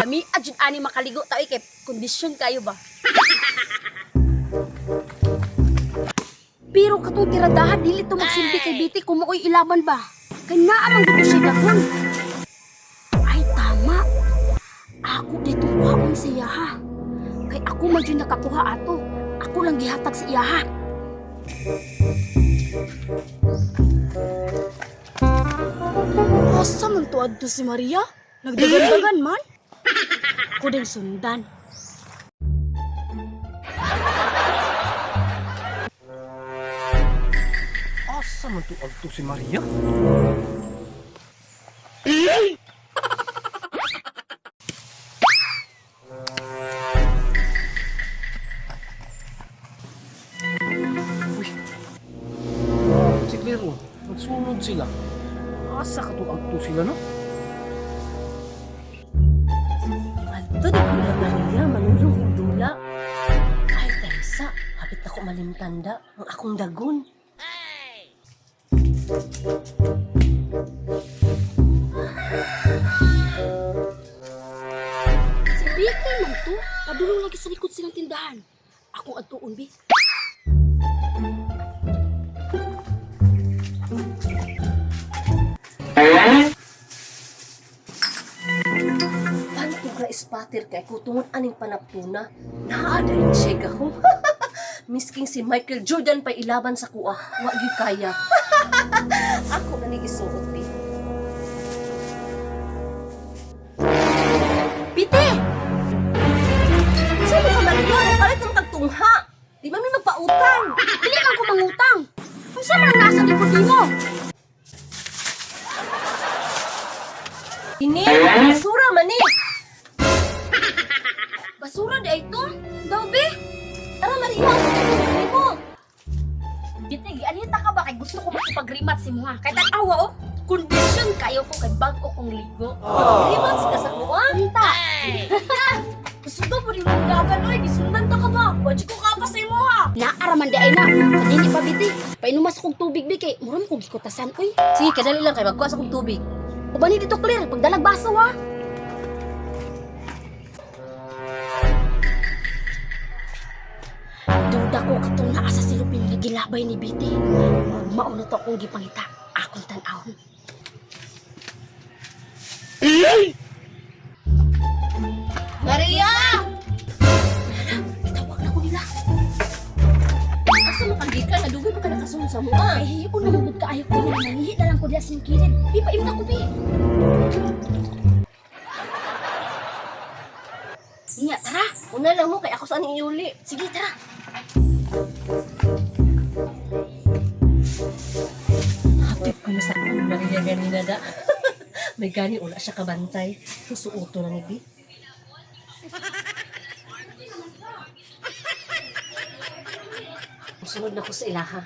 Kami adjud ani makaligo tayo kay kondisyon kayo ba? Pero katong tiradahan dili to magsilbi kay Biti kung maoy ilaban ba? Kay naa man gud siya daghon. Ay tama. Ako dito kuhaon sa iya ha. Kay ako man jud nakakuha ato. Ako lang gihatag sa iya ha. Asa man to adto si Maria? Nagdagan-dagan man. Ako din sundan. Asa man to adto si Maria? Uy. Si Claire, nagsunod sila. Asa ka to adto sila, no? Adto di ko na Maria, manulong yung dula. Ay, Teresa, hapit ako malimtanda ang akong dagon. Si Biti man to. Padulong lagi sa likod silang tindahan. Ako adtuon bi. Tanto ka spatter kay kutungon aning panaptuna. Naada rin siya gahong. Misking si Michael Jordan pa ilaban sa kuha. Wa gyud kaya. Ako na ni isuot, Pi. Biti! Sino ka Maria? Palit ng tagtungha. Di ba may magpautang? Dili man ko mangutang. Kung saan man nasa likod nimo? Ini, basura man eh. Basura di ito. Daw bi. Tara Maria, ano mo? Biti, anita ka ba kay gusto ko makipagrimat si mo ha? Kay tag-awa oh. Kondisyon kayo ko kay bag ko kong ligo. Rimats ka sa kuha? Anta. Gusto daw po rin mong gagan, oy, gisundan ta ka ba? Wadyo ko kapas sa imo ha. Naaraman di ay na. Kanini pa biti. Painumas kong tubig bi kay muram ko gikutasan, oy. Sige, kadali lang kay magkuha sa kong tubig. Ubani dito clear, pagdalag baso ha. Duda ko katong naa sa silupin nga gilabay ni Biti. Mauna to akong gipangita. Akong tan-ahon. Maria! Itawag na ko nila. Asa makagikan? Nadugay pa ka nakasunod sa mua. Ay, hiyo na magod ka ayaw ko nila. Nangihi na lang ko diya singkirin. Di pa im na ko, Bi. Inya, tara. Una lang mo, kay ako saan iuli. Sige, tara. Hapit ko na sa kong Maria ganina da. May gani una siya kabantay. Susuoto na ni Bi. Sunod na ko sa ilaha.